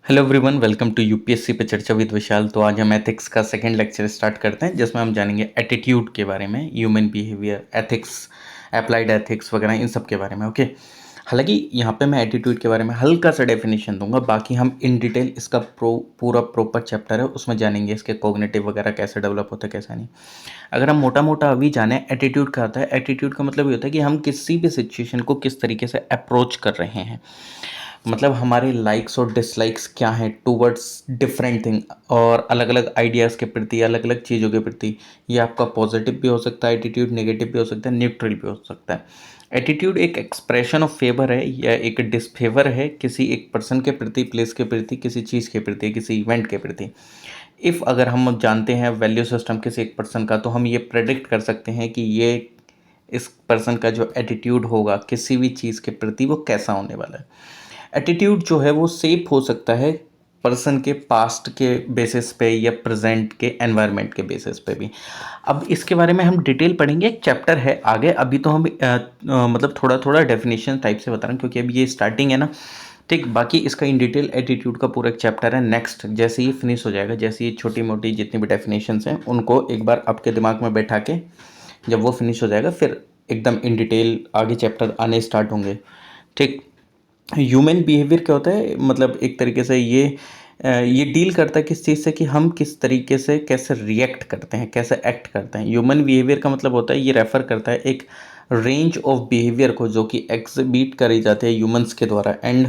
Hello everyone, welcome to UPSC पे चर्चा with विशाल। तो आज हम एथिक्स का सेकंड लेक्चर स्टार्ट करते हैं, जिसमें हम जानेंगे एटीट्यूड के बारे में, human behaviour, ethics, applied ethics वगैरह इन सब के बारे में। ओके। हालांकि यहाँ पे मैं एटीट्यूड के बारे में हल्का सा डेफिनेशन दूंगा, बाकी हम इन डिटेल इसका पूरा प्रॉपर चैप्टर है उसमें जानेंगे, इसके कॉग्निटिव वगैरह कैसे डेवलप होता है कैसा नहीं। अगर हम मोटा मोटा अभी जाने एटीट्यूड का आता है, एटीट्यूड का मतलब ये होता है कि हम किसी भी सिचुएशन को किस तरीके से अप्रोच कर रहे हैं, मतलब हमारे लाइक्स और डिसलाइक्स क्या हैं टूवर्ड्स डिफरेंट थिंग, और अलग अलग आइडियाज़ के प्रति, अलग अलग चीज़ों के प्रति। ये आपका पॉजिटिव भी हो सकता है एटीट्यूड, नेगेटिव भी हो सकता है, न्यूट्रल भी हो सकता है। एटीट्यूड एक एक्सप्रेशन ऑफ फेवर है या एक डिसफेवर है किसी एक पर्सन के प्रति, प्लेस के प्रति, किसी चीज़ के प्रति, किसी इवेंट के प्रति। इफ़ अगर हम जानते हैं वैल्यू सिस्टम किसी एक पर्सन का, तो हम ये प्रेडिक्ट कर सकते हैं कि ये इस पर्सन का जो एटीट्यूड होगा किसी भी चीज़ के प्रति वो कैसा होने वाला है। एटीट्यूड जो है वो सेप हो सकता है पर्सन के पास्ट के बेसिस पे या प्रेजेंट के एनवायरनमेंट के बेसिस पे भी। अब इसके बारे में हम डिटेल पढ़ेंगे, एक चैप्टर है आगे। अभी तो हम मतलब थोड़ा थोड़ा डेफिनेशन टाइप से बता रहे हैं क्योंकि अभी ये स्टार्टिंग है ना। ठीक, बाकी इसका इन डिटेल एटीट्यूड का पूरा एक चैप्टर है। नेक्स्ट जैसे ही फिनिश हो जाएगा, जैसे ये छोटी मोटी जितनी भी डेफिनेशंस हैं उनको एक बार आपके दिमाग में बैठा के, जब वो फिनिश हो जाएगा फिर एकदम इन डिटेल आगे चैप्टर आने स्टार्ट होंगे। ठीक। ह्यूमन बिहेवियर क्या होता है, मतलब एक तरीके से ये डील करता है किस चीज़ से कि हम किस तरीके से कैसे रिएक्ट करते हैं, कैसे एक्ट करते हैं। ह्यूमन बिहेवियर का मतलब होता है, ये रेफर करता है एक रेंज ऑफ बिहेवियर को जो कि एग्जिबिट करी जाती है ह्यूमंस के द्वारा, एंड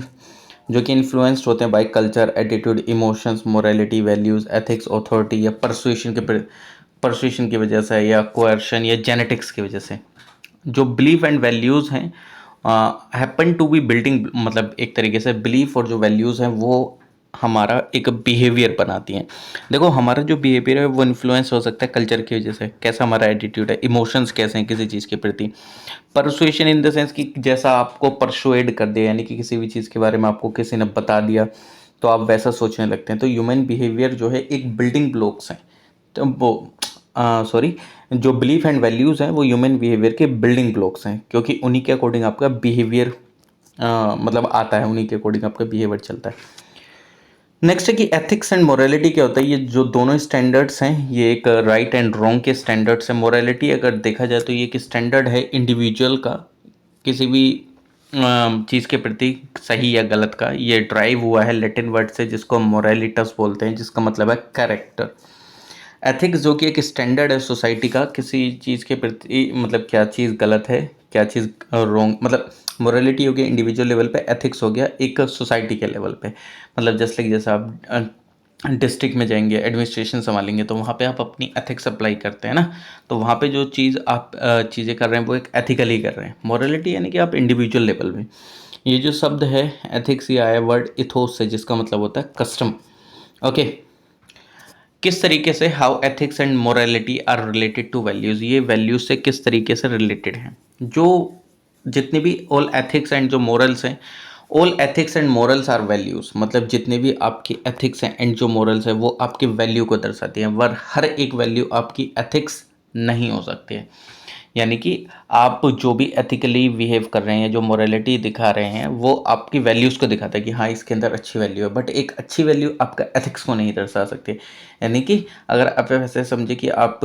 जो कि इन्फ्लुएंस्ड होते हैं by culture, attitude, emotions, morality, values, ethics, authority या परसुएशन की वजह से, या कोएर्शन या जेनेटिक्स की वजह से। जो बिलीफ एंड वैल्यूज़ हैं हैपन टू बी बिल्डिंग, मतलब एक तरीके से बिलीफ और जो वैल्यूज़ हैं वो हमारा एक बिहेवियर बनाती हैं। देखो, हमारा जो बिहेवियर है वो इन्फ्लुएंस हो सकता है कल्चर की वजह से, कैसा हमारा एटीट्यूड है, इमोशंस कैसे हैं किसी चीज़ के प्रति। परसुएशन इन द सेंस कि जैसा आपको परसुएड कर दिया, यानी कि किसी भी चीज़ के बारे में आपको किसी ने बता दिया तो आप वैसा सोचने लगते हैं। तो ह्यूमन बिहेवियर जो है एक बिल्डिंग ब्लॉक्स हैं। तो वो सॉरी, जो बिलीफ एंड वैल्यूज़ हैं वो ह्यूमन बिहेवियर के बिल्डिंग ब्लॉक्स हैं, क्योंकि उन्हीं के अकॉर्डिंग आपका बिहेवियर मतलब आता है, उन्हीं के अकॉर्डिंग आपका बिहेवियर चलता है। नेक्स्ट है कि एथिक्स एंड मोरालिटी क्या होता है। ये जो दोनों स्टैंडर्ड्स हैं, ये एक राइट एंड रॉन्ग के स्टैंडर्ड्स हैं। मोरालिटी अगर देखा जाए तो ये एक स्टैंडर्ड है इंडिविजुअल का किसी भी चीज़ के प्रति, सही या गलत का। ये ड्राइव हुआ है लैटिन वर्ड से जिसको मोरालिटस बोलते हैं, जिसका मतलब है कैरेक्टर। एथिक्स जो कि एक स्टैंडर्ड है सोसाइटी का किसी चीज़ के प्रति, मतलब क्या चीज़ गलत है, क्या चीज़ रॉन्ग। मतलब मोरालिटी हो गया इंडिविजुअल लेवल पे, एथिक्स हो गया एक सोसाइटी के लेवल पे। मतलब जस्ट लाइक जैसे आप डिस्ट्रिक्ट में जाएंगे, एडमिनिस्ट्रेशन संभालेंगे, तो वहाँ पे आप अपनी एथिक्स अप्लाई करते हैं ना। तो वहाँ पे जो चीज़ आप चीज़ें कर रहे हैं वो एक एथिकली कर रहे हैं। मोरालिटी यानी कि आप इंडिविजुअल लेवल में। ये जो शब्द है एथिक्स, ये आया वर्ड इथोस से, जिसका मतलब होता है कस्टम। ओके। किस तरीके से how ethics and morality are related to values, ये वैल्यूज से किस तरीके से रिलेटेड हैं। जो जितने भी ऑल एथिक्स एंड जो मोरल्स हैं, all ethics and morals are values, मतलब जितने भी आपकी एथिक्स हैं एंड जो मोरल्स हैं वो आपकी वैल्यू को दर्शाती हैं, वर हर एक वैल्यू आपकी एथिक्स नहीं हो सकती है। यानी कि आप जो भी एथिकली बिहेव कर रहे हैं, जो मोरालिटी दिखा रहे हैं, वो आपकी वैल्यूज़ को दिखाता है कि हाँ इसके अंदर अच्छी वैल्यू है, बट एक अच्छी वैल्यू आपका एथिक्स को नहीं दर्शा सकती। यानी कि अगर आप ऐसे समझे कि आप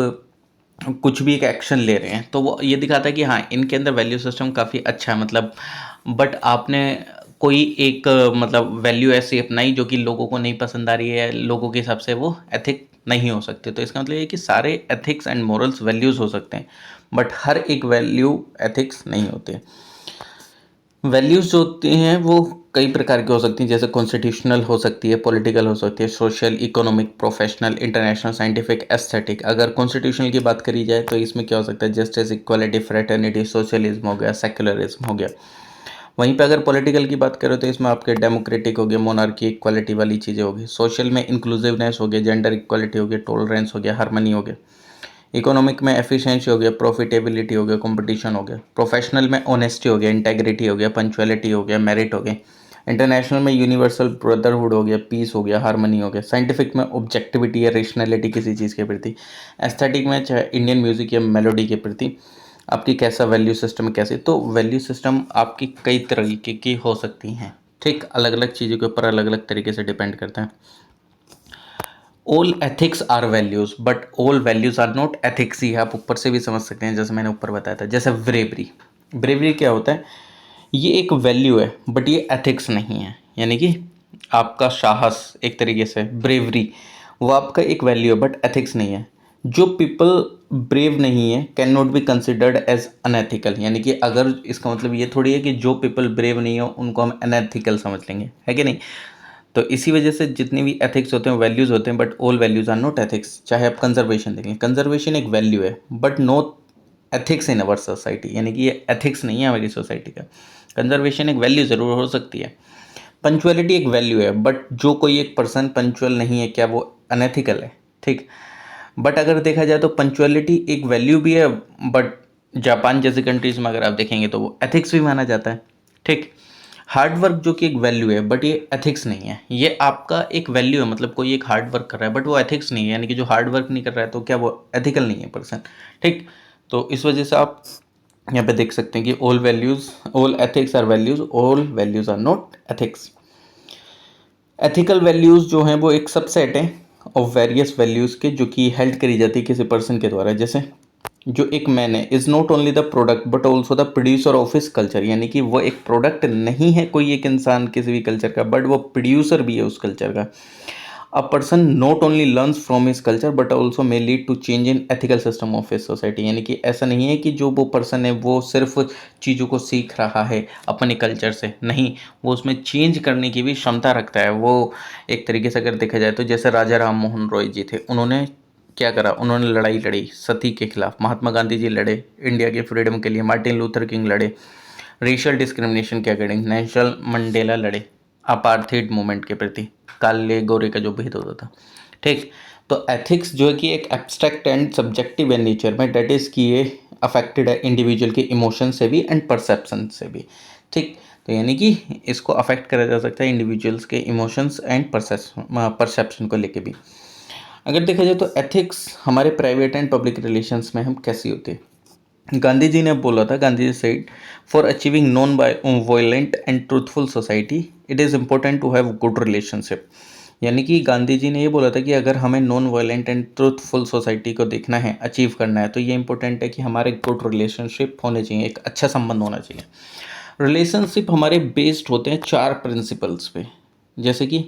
कुछ भी एक एक्शन ले रहे हैं तो वो ये दिखाता है कि हाँ इनके अंदर वैल्यू सिस्टम काफ़ी अच्छा है, मतलब बट आपने कोई एक मतलब वैल्यू ऐसी अपनाई जो कि लोगों को नहीं पसंद आ रही है, लोगों के हिसाब से वो एथिक नहीं हो सकते। तो इसका मतलब ये है कि सारे एथिक्स एंड मोरल्स वैल्यूज़ हो सकते हैं, बट हर एक वैल्यू एथिक्स नहीं होते। वैल्यूज़ जो होती हैं वो कई प्रकार की हो सकती हैं, जैसे कॉन्स्टिट्यूशनल हो सकती है, पॉलिटिकल हो सकती है, social, economic, professional, international, scientific, aesthetic. अगर कॉन्स्टिट्यूशनल की बात करी जाए तो इसमें क्या हो सकता है, जस्टिस, इक्वालिटी, फ्रेटर्निटी, सोशलिज्म हो गया, सेक्युलरिज्म हो गया। वहीं पे अगर पॉलिटिकल की बात करें तो इसमें आपके डेमोक्रेटिक हो गया, मोनार्की, इक्वालिटी वाली चीज़ें होगी। सोशल में इंक्लूसिवनेस हो गया, जेंडर इक्वालिटी हो गया, टॉलरेंस हो गया, हार्मनी हो गया। इकोनॉमिक में एफिशिएंसी हो गया, प्रॉफिटेबिलिटी हो गया, कंपटीशन हो गया। प्रोफेशनल में ऑनेस्टी हो गया, इंटेग्रिटी हो गया, पंचुअलिटी हो गया, मेरिट हो गया। इंटरनेशनल में यूनिवर्सल ब्रदरहुड हो गया, पीस हो गया, हार्मनी हो गया। साइंटिफिक में ऑब्जेक्टिविटी या रेशनैलिटी किसी चीज़ के प्रति। एस्थेटिक में चाहे इंडियन म्यूजिक या मेलोडी के प्रति आपकी कैसा वैल्यू सिस्टम कैसे। तो वैल्यू सिस्टम आपकी कई तरीके की हो सकती हैं। ठीक, अलग अलग चीज़ों के ऊपर अलग अलग तरीके से डिपेंड करता है। All ethics are values but all values are not ethics ही, आप ऊपर से भी समझ सकते हैं, जैसे मैंने ऊपर बताया था। जैसे ब्रेवरी, ब्रेवरी क्या होता है, ये एक वैल्यू है बट ये एथिक्स नहीं है। यानी कि आपका साहस, एक तरीके से ब्रेवरी, वो आपका एक वैल्यू है बट एथिक्स नहीं है। जो पीपल ब्रेव नहीं है can not be considered as unethical. यानी कि अगर इसका मतलब ये थोड़ी है कि जो पीपल ब्रेव नहीं हो उनको हम अनएथिकल समझ लेंगे, है कि नहीं। तो इसी वजह से जितनी भी एथिक्स होते हैं वैल्यूज़ होते हैं, but all values are not ethics. चाहे आप कंजर्वेशन देखें, कंजर्वेशन एक वैल्यू है but no ethics in our society. यानी कि ये एथिक्स नहीं है हमारी सोसाइटी का। कंजर्वेशन एक वैल्यू ज़रूर हो सकती है। पंचुअलिटी एक वैल्यू है बट जो कोई एक पर्सन पंचुअल नहीं है, क्या वो अनएथिकल है? ठीक। बट अगर देखा जाए तो पंचुअलिटी एक वैल्यू भी है, बट जापान जैसी कंट्रीज में अगर आप देखेंगे तो वो एथिक्स भी माना जाता है। ठीक। हार्ड वर्क जो कि एक वैल्यू है बट ये एथिक्स नहीं है। ये आपका एक वैल्यू है, मतलब कोई एक हार्ड वर्क कर रहा है बट वो एथिक्स नहीं है। यानी कि जो हार्ड वर्क नहीं कर रहा है तो क्या वो एथिकल नहीं है पर्सन। ठीक। तो इस वजह से आप यहाँ पे देख सकते हैं कि all values, all ethics are values, all values are not ethics. Ethical values जो हैं वो एक सबसेट है ऑफ वेरियस वैल्यूज के, जो कि हेल्ड करी जाती है किसी पर्सन के द्वारा। जैसे जो एक मैन है is not only the product but also the producer of his culture. यानी कि वो एक प्रोडक्ट नहीं है कोई एक इंसान किसी भी कल्चर का, बट वो प्रोड्यूसर भी है उस कल्चर का। A person not only learns from his culture but also may lead to change in ethical system of his society. यानी कि ऐसा नहीं है कि जो वो पर्सन है वो सिर्फ चीज़ों को सीख रहा है अपने कल्चर से, नहीं, वो उसमें चेंज करने की भी क्षमता रखता है। वो एक तरीके से अगर देखा जाए तो जैसे राजा राम मोहन रॉय जी थे, उन्होंने क्या करा, उन्होंने लड़ाई लड़ी सती के खिलाफ, महात्मा गांधी जी लड़े इंडिया के फ्रीडम के लिए, मार्टिन लूथर किंग लड़े रेशियल डिस्क्रिमिनेशन के अगेंस्ट, नेल्सन मंडेला लड़े अपार्थेड मूवमेंट के प्रति, काले गोरे का जो भेद होता था। ठीक। तो एथिक्स जो है कि एक एब्स्ट्रैक्ट एंड सब्जेक्टिव है नेचर में, डेट इज़ कि ये अफेक्टेड है इंडिविजुअल के इमोशन से भी एंड परसेप्शन से भी। ठीक। तो यानी कि इसको अफेक्ट करा जा सकता है इंडिविजुअल्स के इमोशंस एंड परसेप्शन को लेके भी। अगर देखा जाए तो एथिक्स हमारे प्राइवेट एंड पब्लिक रिलेशंस में हम कैसी होती है। गांधी जी ने बोला था, Gandhi ji said for achieving non violent and truthful society it is important to have good relationship. यानी कि गांधी जी ने ये बोला था कि अगर हमें non violent and truthful society को देखना है, अचीव करना है, तो ये इंपॉर्टेंट है कि हमारे गुड रिलेशनशिप होने चाहिए, एक अच्छा संबंध होना चाहिए। रिलेशनशिप हमारे बेस्ड होते हैं 4 प्रिंसिपल्स पे। जैसे कि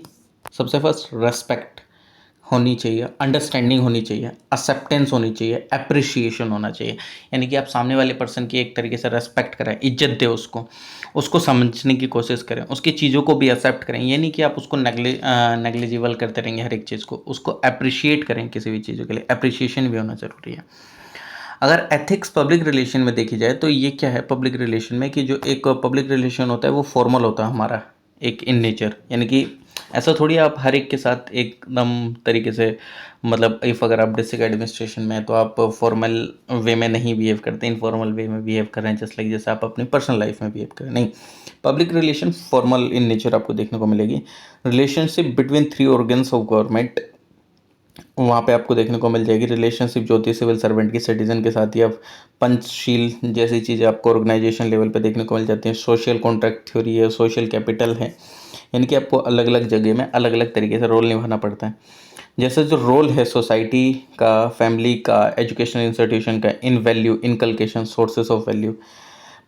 सबसे फर्स्ट रेस्पेक्ट होनी चाहिए, अंडरस्टैंडिंग होनी चाहिए, एक्सेप्टेंस होनी चाहिए, अप्रिशिएशन होना चाहिए। यानी कि आप सामने वाले पर्सन की एक तरीके से रेस्पेक्ट करें, इज्जत दें उसको, उसको समझने की कोशिश करें, उसकी चीज़ों को भी एक्सेप्ट करें। ये नहीं कि आप उसको नेग्लिजिबल करते रहेंगे हर एक चीज़ को, उसको अप्रिशिएट करें किसी भी चीज़ों के लिए, अप्रिशिएशन भी होना ज़रूरी है। अगर एथिक्स पब्लिक रिलेशन में देखी जाए तो ये क्या है पब्लिक रिलेशन में, कि जो एक पब्लिक रिलेशन होता है वो फॉर्मल होता है हमारा एक इन नेचर। यानी कि ऐसा थोड़ी आप हर एक के साथ एकदम तरीके से, मतलब इफ़ अगर आप डिस्ट्रिक्ट एडमिनिस्ट्रेशन में हैं तो आप फॉर्मल वे में नहीं बिहेव करते, इनफॉर्मल वे में बिहेव कर रहे हैं, जस्ट लाइक जैसे आप अपनी पर्सनल लाइफ में बिहेव करें। नहीं, public relation formal in nature आपको देखने को मिलेगी। Relationship between 3 organs of government, वहाँ पे आपको देखने को मिल जाएगी। रिलेशनशिप जो होती है सिविल सर्वेंट की सिटीजन के साथ, या पंचशील जैसी चीज़ें आपको ऑर्गेनाइजेशन लेवल पे देखने को मिल जाती हैं। सोशल कॉन्ट्रैक्ट थ्योरी है, सोशल कैपिटल है। यानी कि आपको अलग अलग जगह में अलग अलग तरीके से रोल निभाना पड़ता है। जैसे जो रोल है सोसाइटी का, फैमिली का, एजुकेशनल इंस्टीट्यूशन का, इन value inculcation sources of value,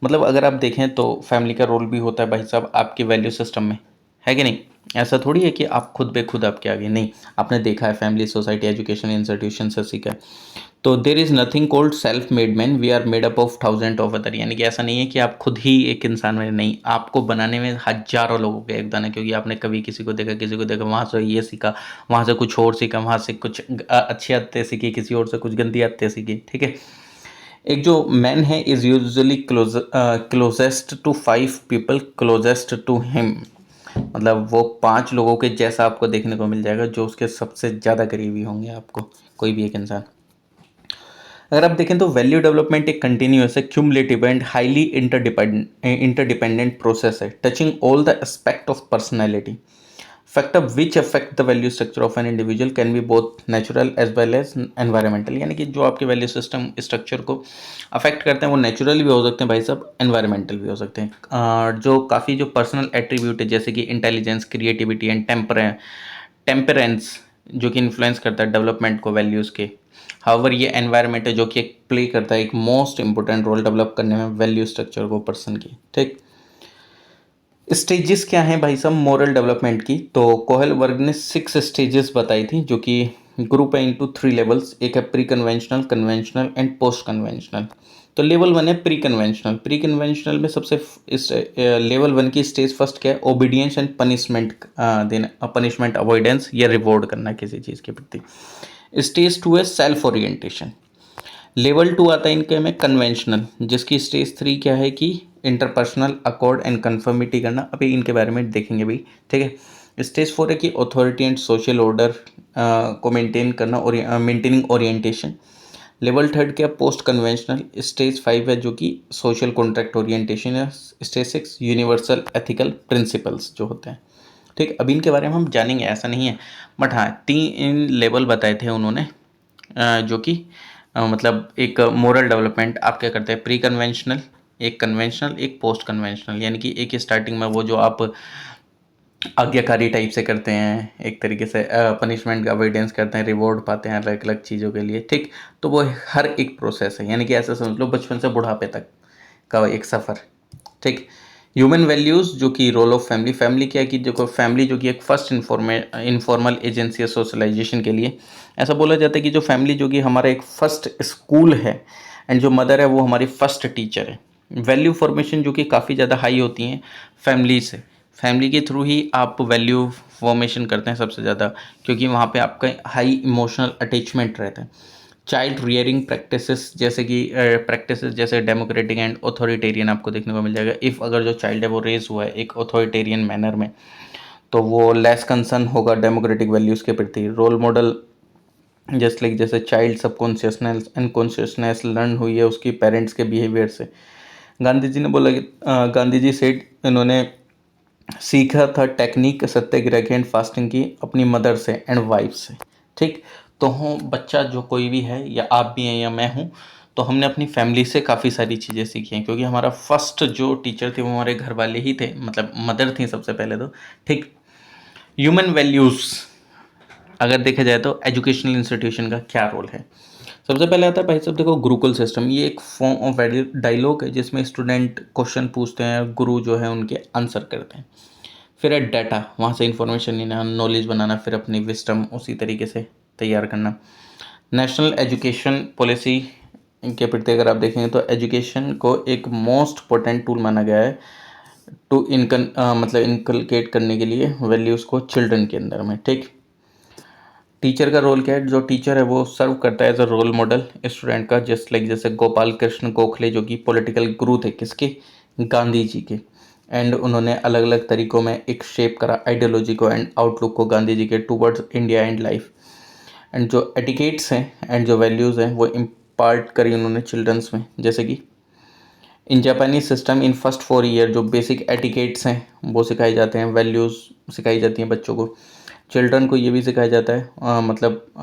मतलब अगर आप देखें तो फैमिली का रोल भी होता है भाई साहब आपके वैल्यू सिस्टम में, है कि नहीं। ऐसा थोड़ी है कि आप खुद बे खुद आपके आगे, नहीं, आपने देखा है फैमिली, सोसाइटी, एजुकेशन इंस्टीट्यूशन से सीखा है। तो there is nothing called self made man, we are made up of thousand of other. यानी कि ऐसा नहीं है कि आप खुद ही एक इंसान में, नहीं, आपको बनाने में हजारों लोगों का योगदान है, क्योंकि आपने कभी किसी को देखा, वहाँ से ये सीखा, वहाँ से कुछ और सीखा, वहाँ से कुछ अच्छी आदतें सीखी, किसी और से कुछ गंदी आदतें सीखी। ठीक है। एक जो मैन है is usually closest to 5 people closest to him, मतलब वो 5 लोगों के जैसा आपको देखने को मिल जाएगा जो उसके सबसे ज़्यादा करीबी होंगे आपको, कोई भी एक इंसान। अगर आप देखें तो वैल्यू डेवलपमेंट एक कंटिन्यूअस है, cumulative and highly interdependent process है, touching all the aspect of personality. Factor which affect the value structure of an individual can be both natural as well as environmental, यानी कि जो आपके value system structure को affect करते हैं वो natural भी हो सकते हैं भाई साहब, एनवायरमेंटल भी हो सकते हैं। जो काफ़ी जो पर्सनल एट्रीब्यूट है जैसे कि इंटेलिजेंस, क्रिएटिविटी एंड टेम्परेंस जो कि इन्फ्लुएंस करता है डेवलपमेंट को वैल्यूज़ के। हाउएवर ये एनवायरनमेंट है जो कि एक प्ले करता है एक मोस्ट इंपॉर्टेंट रोल डेवलप करने में वैल्यू स्ट्रक्चर को पर्सन की। ठीक, स्टेजेस क्या हैं भाई साहब मोरल डेवलपमेंट की? तो कोहेल वर्ग ने 6 स्टेजेस बताई थी जो कि ग्रुप है इनटू 3 लेवल्स। एक है pre conventional, conventional and post conventional. तो लेवल 1 है प्री कन्वेंशनल। प्री कन्वेंशनल में सबसे इस लेवल 1 की स्टेज फर्स्ट क्या है? ओबीडियंस एंड पनिशमेंट देना, पनिशमेंट अवॉइडेंस या रिवॉर्ड करना किसी चीज़ के प्रति। स्टेज 2 है सेल्फ ओरिएंटेशन। लेवल 2 आता है इनके में कन्वेंशनल, जिसकी स्टेज 3 क्या है कि इंटरपर्सनल अकॉर्ड एंड कन्फर्मिटी करना। अभी इनके बारे में देखेंगे भाई, ठीक है। स्टेज 4 है कि अथॉरिटी एंड सोशल ऑर्डर को मेंटेन करना और मेंटेनिंग ओरिएंटेशन। लेवल 3 क्या? Post conventional. स्टेज 5 है जो कि सोशल कॉन्ट्रैक्ट ओरिएंटेशन है। स्टेज 6 यूनिवर्सल एथिकल प्रिंसिपल्स जो होते हैं। ठीक, अभी इनके बारे में हम जानेंगे, ऐसा नहीं है, बट हाँ 3 लेवल बताए थे उन्होंने जो कि मतलब एक मोरल डेवलपमेंट आप क्या करते हैं, प्री कन्वेंशनल, एक कन्वेंशनल, एक पोस्ट कन्वेंशनल, यानी कि एक स्टार्टिंग में वो जो आप आज्ञाकारी टाइप से करते हैं, एक तरीके से पनिशमेंट का अवॉइडेंस करते हैं, रिवॉर्ड पाते हैं अलग अलग चीज़ों के लिए। ठीक, तो वो हर एक प्रोसेस है, यानी कि ऐसा समझ लो बचपन से बुढ़ापे तक का एक सफ़र। ठीक, ह्यूमन वैल्यूज़ जो कि रोल ऑफ फैमिली। फैमिली क्या है कि देखो फैमिली जो कि एक फर्स्ट इनफॉर्मल एजेंसी है सोशलाइजेशन के लिए। ऐसा बोला जाता है कि जो फैमिली जो कि हमारा एक फर्स्ट स्कूल है एंड जो मदर है वो हमारी फर्स्ट टीचर है। वैल्यू फॉर्मेशन जो कि काफ़ी ज़्यादा हाई होती हैं फैमिली से, फैमिली के थ्रू ही आप वैल्यू फॉर्मेशन करते हैं सबसे ज़्यादा, क्योंकि वहाँ पे आपका हाई इमोशनल अटैचमेंट रहता है। चाइल्ड रियरिंग प्रैक्टिसेस जैसे कि प्रैक्टिसेस जैसे डेमोक्रेटिक एंड ऑथोरिटेरियन आपको देखने को मिल जाएगा। इफ़ अगर जो चाइल्ड है वो रेज हुआ है एक ऑथोरिटेरियन मैनर में तो वो लेस कंसर्न होगा डेमोक्रेटिक वैल्यूज़ के प्रति। रोल मॉडल जस्ट लाइक जैसे चाइल्ड सब कॉन्शियसनेस एंड कॉन्शियसनेस लर्न हुई है उसकी पेरेंट्स के बिहेवियर से। गांधी जी ने बोला कि गांधी जी सेड इन्होंने सीखा था टेक्निक सत्याग्रह एंड फास्टिंग की अपनी मदर से एंड वाइफ से। ठीक, तो हूँ बच्चा जो कोई भी है या आप भी हैं या मैं हूँ, तो हमने अपनी फैमिली से काफ़ी सारी चीज़ें सीखी हैं, क्योंकि हमारा फर्स्ट जो टीचर थे वो हमारे घर वाले ही थे, मतलब मदर थी सबसे पहले तो। ठीक, ह्यूमन वैल्यूज़ अगर देखा जाए तो एजुकेशनल इंस्टीट्यूशन का क्या रोल है? सबसे पहले आता है भाई साहब देखो गुरुकुल सिस्टम। ये एक फॉर्म ऑफ डायलॉग है जिसमें स्टूडेंट क्वेश्चन पूछते हैं, गुरु जो है उनके आंसर करते हैं। फिर है डाटा, वहाँ से इंफॉर्मेशन लेना, नॉलेज बनाना, फिर अपनी विस्टम उसी तरीके से तैयार करना। नेशनल एजुकेशन पॉलिसी के प्रति अगर आप देखेंगे तो एजुकेशन को एक मोस्ट इम्पोर्टेंट टूल माना गया है टू मतलब इनकलकेट करने के लिए वैल्यूज़ को चिल्ड्रन के अंदर में। ठीक, टीचर का रोल क्या है? जो टीचर है वो सर्व करता है as a role model student का, जस्ट लाइक जैसे गोपाल कृष्ण गोखले जो कि पॉलिटिकल गुरु थे किसके? गांधी जी के। एंड उन्होंने अलग अलग तरीकों में एक शेप करा आइडियोलॉजी को एंड आउटलुक को गांधी जी के towards India and life. And जो एटिकेट्स हैं एंड जो वैल्यूज़ हैं वो इम्पार्ट करी उन्होंने चिल्ड्रंस में, जैसे कि इन Japanese system in first 4 year जो बेसिक एटिकेट्स हैं वो सिखाए जाते हैं, वैल्यूज़ सिखाई जाती हैं बच्चों को। चिल्ड्रन को ये भी सिखाया जाता है मतलब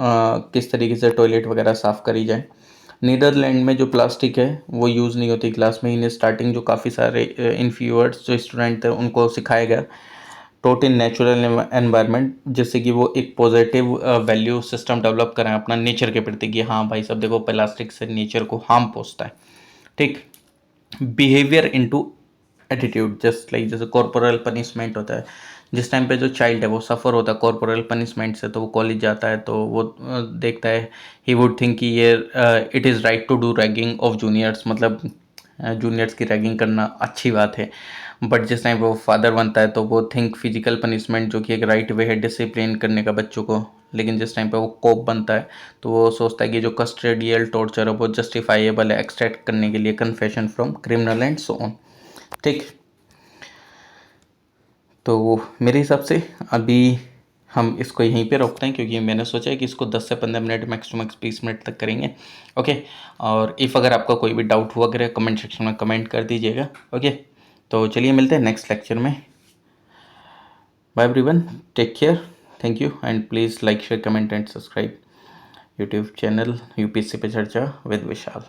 किस तरीके से टॉयलेट वगैरह साफ़ करी जाए। नीदरलैंड में जो प्लास्टिक है वो यूज़ नहीं होती क्लास में। इन स्टार्टिंग जो काफ़ी सारे इन्फ्यूअर्स जो स्टूडेंट थे उनको सिखाया गया टोट इन नेचुरल एनवायरनमेंट, जिससे कि वो एक पॉजिटिव वैल्यू सिस्टम डेवलप करें अपना नेचर के प्रति कि हाँ भाई सब देखो प्लास्टिक से नेचर को हार्म पहुँचता है। ठीक, behaviour into attitude just like जैसे कॉर्पोरल पनिशमेंट होता है, जिस टाइम पे जो चाइल्ड है वो सफ़र होता है कॉर्पोरल पनिशमेंट से, तो वो कॉलेज जाता है तो वो देखता है ही वुड थिंक कि ये it is right to do ragging of juniors, मतलब जूनियर्स की रैगिंग करना अच्छी बात है। बट जिस टाइम पे वो फादर बनता है तो वो थिंक फिजिकल पनिशमेंट जो कि एक राइट वे है डिसिप्लिन करने का बच्चों को। लेकिन जिस टाइम पे वो कोप बनता है तो वो सोचता है कि जो कस्टोडियल टॉर्चर है वो जस्टिफाइएबल है एक्सट्रैक्ट करने के लिए confession from criminal and so on. ठीक, तो मेरे हिसाब से अभी हम इसको यहीं पे रोकते हैं, क्योंकि मैंने सोचा है कि इसको 10 से 15 minute max to max 20 minute तक करेंगे। ओके, और इफ़ अगर आपका कोई भी डाउट हुआ करे कमेंट सेक्शन में कमेंट कर दीजिएगा। ओके, तो चलिए मिलते हैं नेक्स्ट लेक्चर में। Bye everyone, take care, thank you and please like share comment and subscribe YouTube channel UPSC पे चर्चा विद विशाल।